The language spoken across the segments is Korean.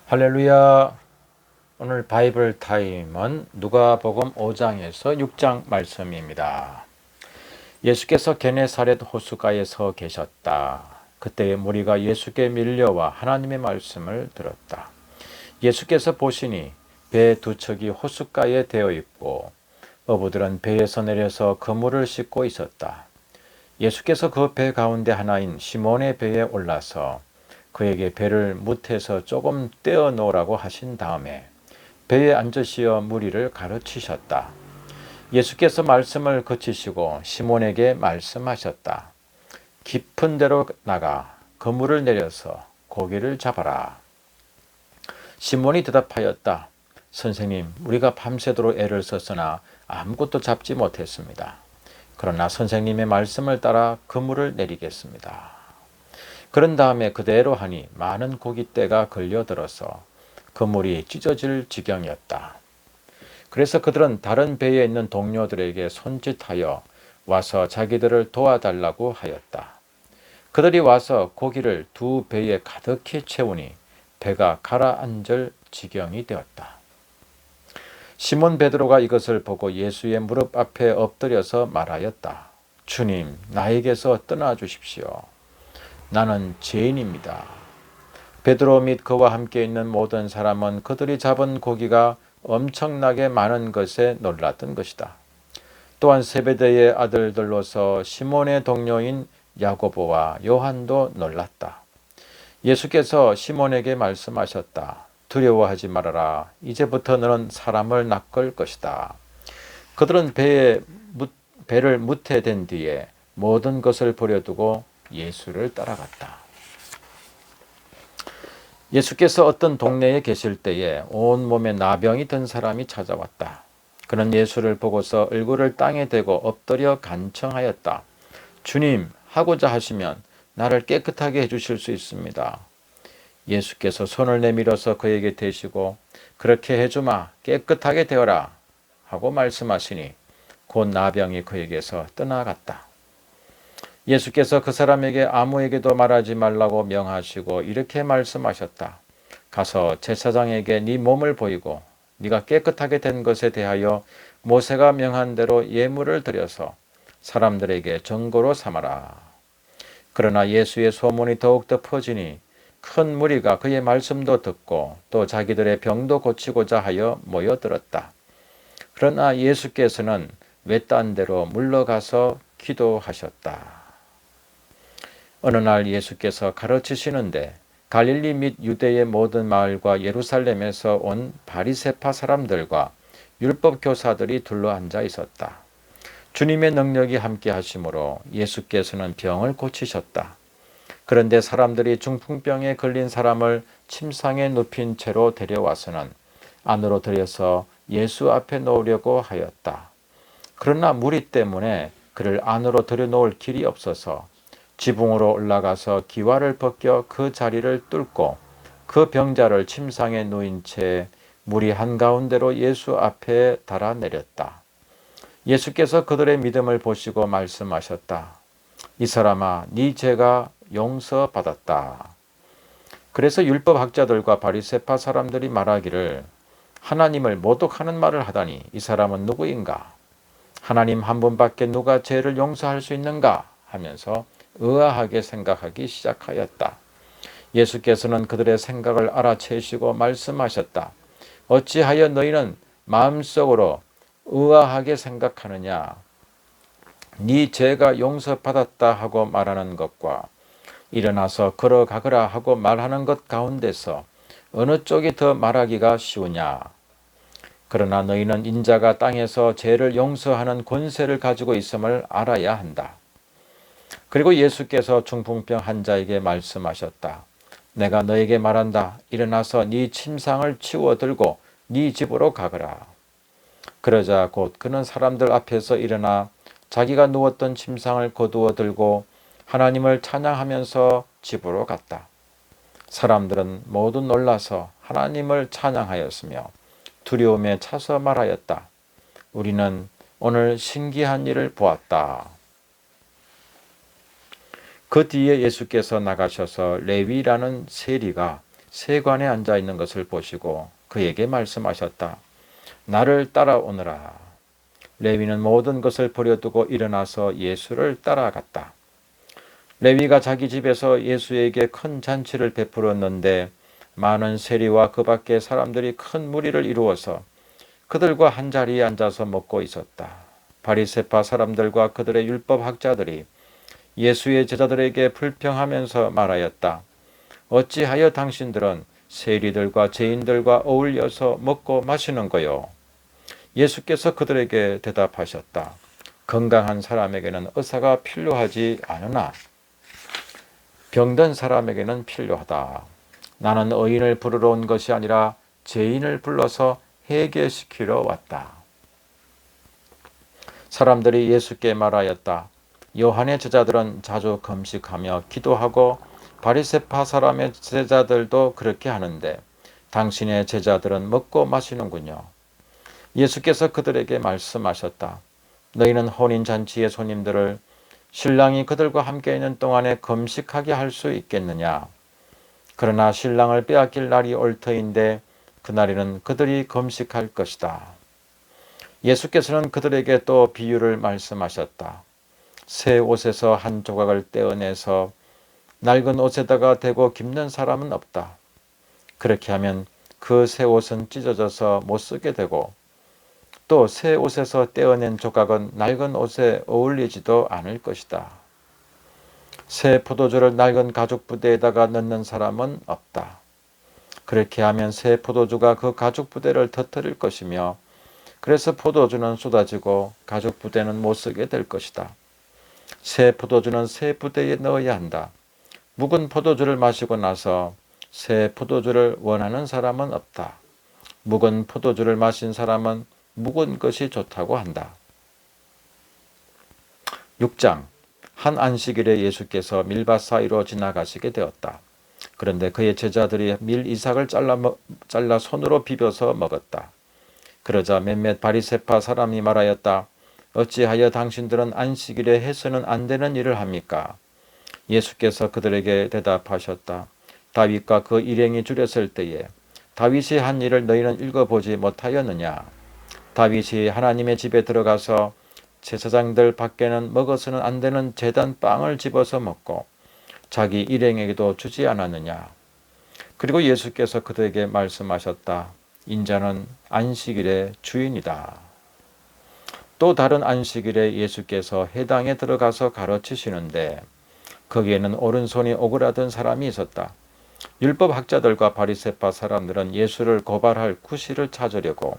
할렐루야. 오늘 바이블 타임은 누가복음 5장에서 6장 말씀입니다. 예수께서 게네사렛 호수가에 서 계셨다. 그때 무리가 예수께 밀려와 하나님의 말씀을 들었다. 예수께서 보시니 배 두 척이 호숫가에 되어 있고 어부들은 배에서 내려서 그물을 씻고 있었다. 예수께서 그 배 가운데 하나인 시몬의 배에 올라서 그에게 배를 무태서 조금 떼어 놓으라고 하신 다음에 배에 앉으시어 무리를 가르치셨다. 예수께서 말씀을 그치시고 시몬에게 말씀하셨다. 깊은 데로 나가 그물을 내려서 고기를 잡아라. 시몬이 대답하였다. 선생님, 우리가 밤새도록 애를 썼으나 아무것도 잡지 못했습니다. 그러나 선생님의 말씀을 따라 그물을 내리겠습니다. 그런 다음에 그대로 하니 많은 고깃대가 걸려들어서 그물이 찢어질 지경이었다. 그래서 그들은 다른 배에 있는 동료들에게 손짓하여 와서 자기들을 도와달라고 하였다. 그들이 와서 고기를 두 배에 가득히 채우니 배가 가라앉을 지경이 되었다. 시몬 베드로가 이것을 보고 예수의 무릎 앞에 엎드려서 말하였다. 주님, 나에게서 떠나 주십시오. 나는 죄인입니다. 베드로 및 그와 함께 있는 모든 사람은 그들이 잡은 고기가 엄청나게 많은 것에 놀랐던 것이다. 또한 세베대의 아들들로서 시몬의 동료인 야고보와 요한도 놀랐다. 예수께서 시몬에게 말씀하셨다. 두려워하지 말아라. 이제부터 너는 사람을 낚을 것이다. 그들은 배를 무태된 뒤에 모든 것을 버려두고 예수를 따라갔다. 예수께서 어떤 동네에 계실 때에 온몸에 나병이 든 사람이 찾아왔다. 그는 예수를 보고서 얼굴을 땅에 대고 엎드려 간청하였다. 주님, 하고자 하시면 나를 깨끗하게 해주실 수 있습니다. 예수께서 손을 내밀어서 그에게 대시고 그렇게 해주마, 깨끗하게 되어라 하고 말씀하시니 곧 나병이 그에게서 떠나갔다. 예수께서 그 사람에게 아무에게도 말하지 말라고 명하시고 이렇게 말씀하셨다. 가서 제사장에게 네 몸을 보이고 네가 깨끗하게 된 것에 대하여 모세가 명한 대로 예물을 드려서 사람들에게 증거로 삼아라. 그러나 예수의 소문이 더욱더 퍼지니 큰 무리가 그의 말씀도 듣고 또 자기들의 병도 고치고자 하여 모여들었다. 그러나 예수께서는 외딴 데로 물러가서 기도하셨다. 어느 날 예수께서 가르치시는데 갈릴리 및 유대의 모든 마을과 예루살렘에서 온 바리새파 사람들과 율법 교사들이 둘러앉아 있었다. 주님의 능력이 함께 하심으로 예수께서는 병을 고치셨다. 그런데 사람들이 중풍병에 걸린 사람을 침상에 눕힌 채로 데려와서는 안으로 들여서 예수 앞에 놓으려고 하였다. 그러나 무리 때문에 그를 안으로 들여놓을 길이 없어서 지붕으로 올라가서 기와를 벗겨 그 자리를 뚫고 그 병자를 침상에 누인 채 무리 한가운데로 예수 앞에 달아내렸다. 예수께서 그들의 믿음을 보시고 말씀하셨다. 이 사람아, 네 죄가 용서받았다. 그래서 율법학자들과 바리새파 사람들이 말하기를 하나님을 모독하는 말을 하다니 이 사람은 누구인가? 하나님 한 분밖에 누가 죄를 용서할 수 있는가? 하면서 의아하게 생각하기 시작하였다. 예수께서는 그들의 생각을 알아채시고 말씀하셨다. 어찌하여 너희는 마음속으로 의아하게 생각하느냐? 네 죄가 용서받았다 하고 말하는 것과 일어나서 걸어가거라 하고 말하는 것 가운데서 어느 쪽이 더 말하기가 쉬우냐? 그러나 너희는 인자가 땅에서 죄를 용서하는 권세를 가지고 있음을 알아야 한다. 그리고 예수께서 중풍병 환자에게 말씀하셨다. 내가 너에게 말한다. 일어나서 네 침상을 치워 들고 네 집으로 가거라. 그러자 곧 그는 사람들 앞에서 일어나 자기가 누웠던 침상을 거두어 들고 하나님을 찬양하면서 집으로 갔다. 사람들은 모두 놀라서 하나님을 찬양하였으며 두려움에 차서 말하였다. 우리는 오늘 신기한 일을 보았다. 그 뒤에 예수께서 나가셔서 레위라는 세리가 세관에 앉아 있는 것을 보시고 그에게 말씀하셨다. 나를 따라오너라. 레위는 모든 것을 버려두고 일어나서 예수를 따라갔다. 레위가 자기 집에서 예수에게 큰 잔치를 베풀었는데 많은 세리와 그 밖에 사람들이 큰 무리를 이루어서 그들과 한 자리에 앉아서 먹고 있었다. 바리새파 사람들과 그들의 율법 학자들이 예수의 제자들에게 불평하면서 말하였다. 어찌하여 당신들은 세리들과 죄인들과 어울려서 먹고 마시는 거요? 예수께서 그들에게 대답하셨다. 건강한 사람에게는 의사가 필요하지 않으나 병든 사람에게는 필요하다. 나는 의인을 부르러 온 것이 아니라 죄인을 불러서 회개시키러 왔다. 사람들이 예수께 말하였다. 요한의 제자들은 자주 금식하며 기도하고 바리새파 사람의 제자들도 그렇게 하는데 당신의 제자들은 먹고 마시는군요. 예수께서 그들에게 말씀하셨다. 너희는 혼인잔치의 손님들을 신랑이 그들과 함께 있는 동안에 금식하게 할 수 있겠느냐? 그러나 신랑을 빼앗길 날이 올 터인데 그날에는 그들이 금식할 것이다. 예수께서는 그들에게 또 비유를 말씀하셨다. 새 옷에서 한 조각을 떼어내서 낡은 옷에다가 대고 깁는 사람은 없다. 그렇게 하면 그 새 옷은 찢어져서 못 쓰게 되고 또 새 옷에서 떼어낸 조각은 낡은 옷에 어울리지도 않을 것이다. 새 포도주를 낡은 가죽 부대에다가 넣는 사람은 없다. 그렇게 하면 새 포도주가 그 가죽 부대를 터뜨릴 것이며 그래서 포도주는 쏟아지고 가죽 부대는 못 쓰게 될 것이다. 새 포도주는 새 부대에 넣어야 한다. 묵은 포도주를 마시고 나서 새 포도주를 원하는 사람은 없다. 묵은 포도주를 마신 사람은 묵은 것이 좋다고 한다. 6장. 한 안식일에 예수께서 밀밭 사이로 지나가시게 되었다. 그런데 그의 제자들이 밀 이삭을 잘라 손으로 비벼서 먹었다. 그러자 몇몇 바리새파 사람이 말하였다. 어찌하여 당신들은 안식일에 해서는 안 되는 일을 합니까? 예수께서 그들에게 대답하셨다. 다윗과 그 일행이 줄였을 때에 다윗이 한 일을 너희는 읽어보지 못하였느냐? 다윗이 하나님의 집에 들어가서 제사장들 밖에는 먹어서는 안 되는 제단 빵을 집어서 먹고 자기 일행에게도 주지 않았느냐? 그리고 예수께서 그들에게 말씀하셨다. 인자는 안식일의 주인이다. 또 다른 안식일에 예수께서 회당에 들어가서 가르치시는데 거기에는 오른손이 오그라든 사람이 있었다. 율법 학자들과 바리새파 사람들은 예수를 고발할 구실을 찾으려고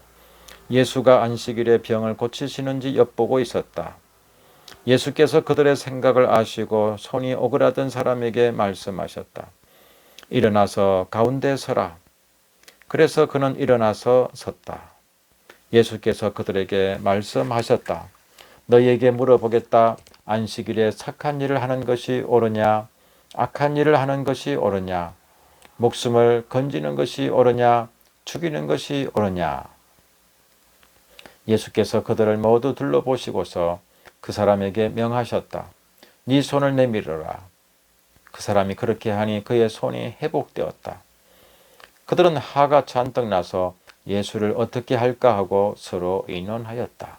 예수가 안식일에 병을 고치시는지 엿보고 있었다. 예수께서 그들의 생각을 아시고 손이 오그라든 사람에게 말씀하셨다. 일어나서 가운데 서라. 그래서 그는 일어나서 섰다. 예수께서 그들에게 말씀하셨다. 너희에게 물어보겠다. 안식일에 착한 일을 하는 것이 옳으냐? 악한 일을 하는 것이 옳으냐? 목숨을 건지는 것이 옳으냐? 죽이는 것이 옳으냐? 예수께서 그들을 모두 둘러보시고서 그 사람에게 명하셨다. 네 손을 내밀어라. 그 사람이 그렇게 하니 그의 손이 회복되었다. 그들은 화가 잔뜩 나서 예수를 어떻게 할까 하고 서로 의논하였다.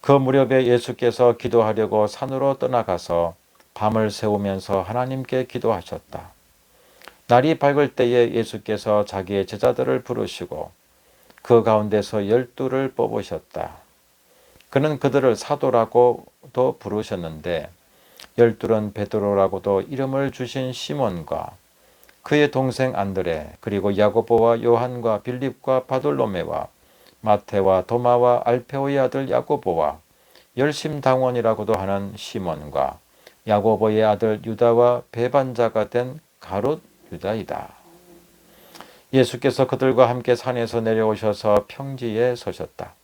그 무렵에 예수께서 기도하려고 산으로 떠나가서 밤을 새우면서 하나님께 기도하셨다. 날이 밝을 때에 예수께서 자기의 제자들을 부르시고 그 가운데서 12를 뽑으셨다. 그는 그들을 사도라고도 부르셨는데 12은 베드로라고도 이름을 주신 시몬과 그의 동생 안드레 그리고 야고보와 요한과 빌립과 바돌로메와 마테와 도마와 알페오의 아들 야고보와 열심당원이라고도 하는 시몬과 야고보의 아들 유다와 배반자가 된 가롯 유다이다. 예수께서 그들과 함께 산에서 내려오셔서 평지에 서셨다.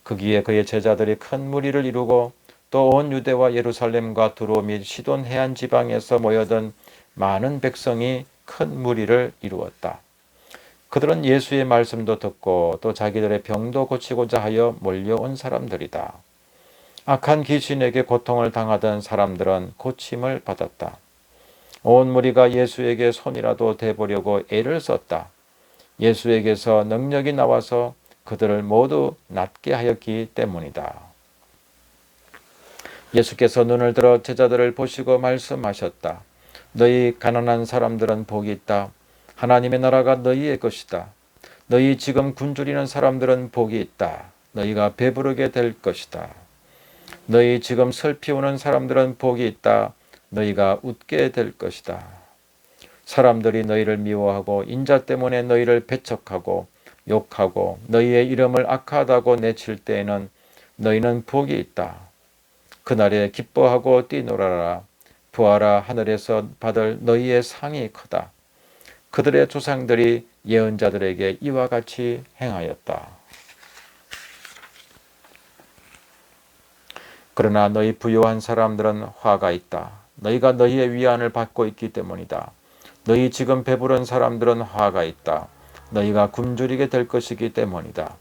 거기에 그의 제자들이 큰 무리를 이루고 또 온 유대와 예루살렘과 두로 및 시돈 해안 지방에서 모여든 많은 백성이 큰 무리를 이루었다. 그들은 예수의 말씀도 듣고 또 자기들의 병도 고치고자 하여 몰려온 사람들이다. 악한 귀신에게 고통을 당하던 사람들은 고침을 받았다. 온 무리가 예수에게 손이라도 대보려고 애를 썼다. 예수에게서 능력이 나와서 그들을 모두 낫게 하였기 때문이다. 예수께서 눈을 들어 제자들을 보시고 말씀하셨다. 너희 가난한 사람들은 복이 있다. 하나님의 나라가 너희의 것이다. 너희 지금 굶주리는 사람들은 복이 있다. 너희가 배부르게 될 것이다. 너희 지금 슬피 우는 사람들은 복이 있다. 너희가 웃게 될 것이다. 사람들이 너희를 미워하고 인자 때문에 너희를 배척하고 욕하고 너희의 이름을 악하다고 내칠 때에는 너희는 복이 있다. 그날에 기뻐하고 뛰놀아라. 부하라. 하늘에서 받을 너희의 상이 크다. 그들의 조상들이 예언자들에게 이와 같이 행하였다. 그러나 너희 부유한 사람들은 화가 있다. 너희가 너희의 위안을 받고 있기 때문이다. 너희 지금 배부른 사람들은 화가 있다. 너희가 굶주리게 될 것이기 때문이다.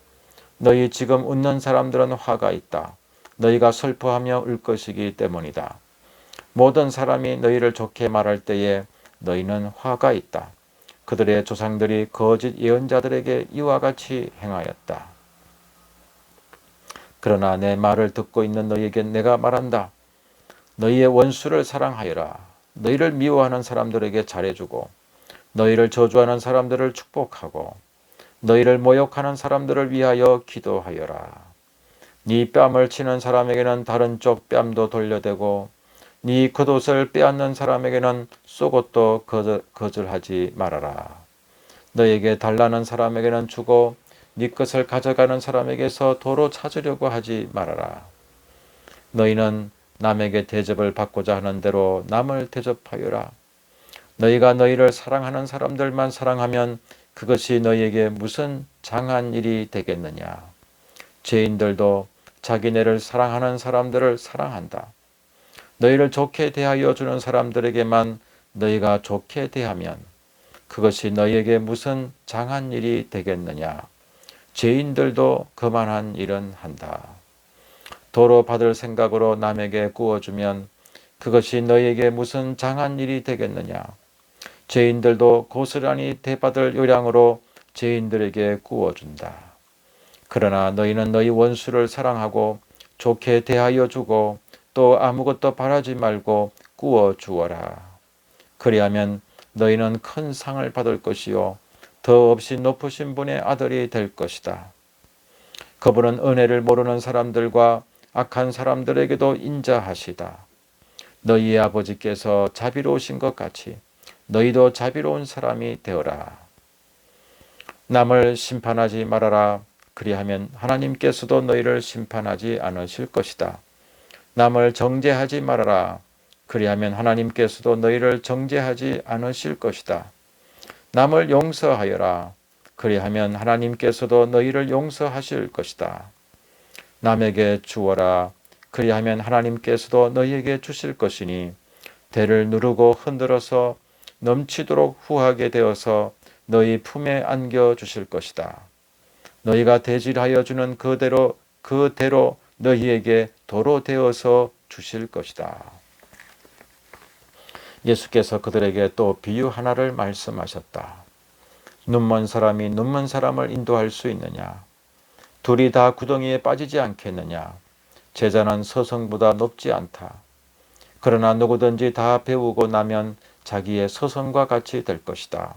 너희 지금 웃는 사람들은 화가 있다. 너희가 슬퍼하며 울 것이기 때문이다. 모든 사람이 너희를 좋게 말할 때에 너희는 화가 있다. 그들의 조상들이 거짓 예언자들에게 이와 같이 행하였다. 그러나 내 말을 듣고 있는 너희에게 내가 말한다. 너희의 원수를 사랑하여라. 너희를 미워하는 사람들에게 잘해주고 너희를 저주하는 사람들을 축복하고 너희를 모욕하는 사람들을 위하여 기도하여라. 네 뺨을 치는 사람에게는 다른 쪽 뺨도 돌려대고 네 겉옷을 빼앗는 사람에게는 속옷도 거절하지 말아라. 너에게 달라는 사람에게는 주고 네 것을 가져가는 사람에게서 도로 찾으려고 하지 말아라. 너희는 남에게 대접을 받고자 하는 대로 남을 대접하여라. 너희가 너희를 사랑하는 사람들만 사랑하면 그것이 너희에게 무슨 장한 일이 되겠느냐. 죄인들도 자기네를 사랑하는 사람들을 사랑한다. 너희를 좋게 대하여 주는 사람들에게만 너희가 좋게 대하면 그것이 너희에게 무슨 장한 일이 되겠느냐. 죄인들도 그만한 일은 한다. 도로 받을 생각으로 남에게 구워주면 그것이 너희에게 무슨 장한 일이 되겠느냐. 죄인들도 고스란히 대받을 요량으로 죄인들에게 구워준다. 그러나 너희는 너희 원수를 사랑하고 좋게 대하여 주고 또 아무것도 바라지 말고 구워 주어라. 그리하면 너희는 큰 상을 받을 것이요 더없이 높으신 분의 아들이 될 것이다. 그분은 은혜를 모르는 사람들과 악한 사람들에게도 인자하시다. 너희의 아버지께서 자비로우신 것 같이 너희도 자비로운 사람이 되어라. 남을 심판하지 말아라. 그리하면 하나님께서도 너희를 심판하지 않으실 것이다. 남을 정죄하지 말아라. 그리하면 하나님께서도 너희를 정죄하지 않으실 것이다. 남을 용서하여라. 그리하면 하나님께서도 너희를 용서하실 것이다. 남에게 주어라. 그리하면 하나님께서도 너희에게 주실 것이니 대를 누르고 흔들어서 넘치도록 후하게 되어서 너희 품에 안겨 주실 것이다. 너희가 대질하여 주는 그대로 너희에게 도로 되어서 주실 것이다. 예수께서 그들에게 또 비유 하나를 말씀하셨다. 눈먼 사람이 눈먼 사람을 인도할 수 있느냐? 둘이 다 구덩이에 빠지지 않겠느냐? 제자는 서성보다 높지 않다. 그러나 누구든지 다 배우고 나면 자기의 서성과 같이 될 것이다.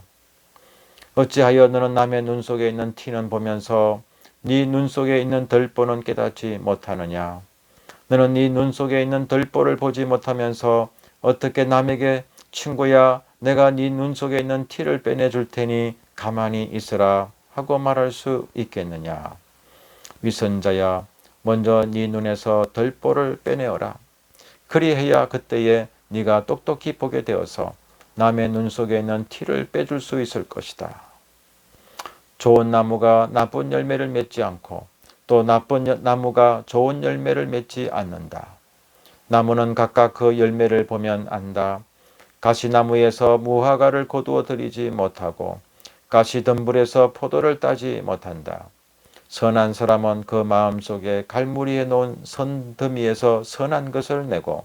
어찌하여 너는 남의 눈 속에 있는 티는 보면서 네 눈 속에 있는 덜보는 깨닫지 못하느냐? 너는 네 눈 속에 있는 덜보를 보지 못하면서 어떻게 남에게 친구야 내가 네 눈 속에 있는 티를 빼내줄 테니 가만히 있으라 하고 말할 수 있겠느냐? 위선자야 먼저 네 눈에서 덜보를 빼내어라. 그리해야 그때에 네가 똑똑히 보게 되어서 남의 눈 속에 있는 티를 빼줄 수 있을 것이다. 좋은 나무가 나쁜 열매를 맺지 않고 또 나쁜 나무가 좋은 열매를 맺지 않는다. 나무는 각각 그 열매를 보면 안다. 가시나무에서 무화과를 거두어 들이지 못하고 가시덤불에서 포도를 따지 못한다. 선한 사람은 그 마음속에 갈무리해 놓은 선더미에서 선한 것을 내고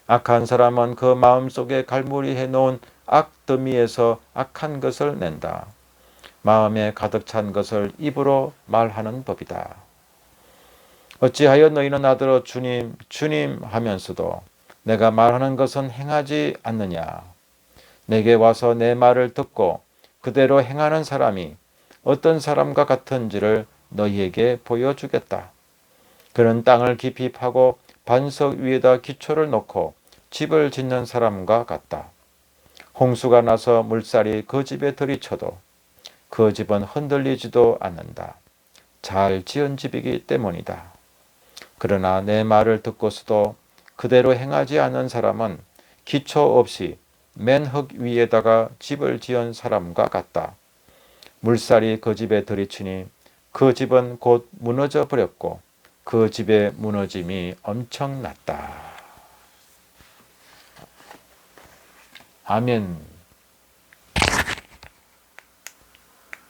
악한 사람은 그 마음속에 갈무리해 놓은 악더미에서 악한 것을 낸다. 마음에 가득 찬 것을 입으로 말하는 법이다. 어찌하여 너희는 나더러 주님, 주님 하면서도 내가 말하는 것은 행하지 않느냐. 내게 와서 내 말을 듣고 그대로 행하는 사람이 어떤 사람과 같은지를 너희에게 보여주겠다. 그는 땅을 깊이 파고 반석 위에다 기초를 놓고 집을 짓는 사람과 같다. 홍수가 나서 물살이 그 집에 들이쳐도 그 집은 흔들리지도 않는다. 잘 지은 집이기 때문이다. 그러나 내 말을 듣고서도 그대로 행하지 않는 사람은 기초 없이 맨 흙 위에다가 집을 지은 사람과 같다. 물살이 그 집에 들이치니 그 집은 곧 무너져 버렸고 그 집의 무너짐이 엄청났다. 아멘.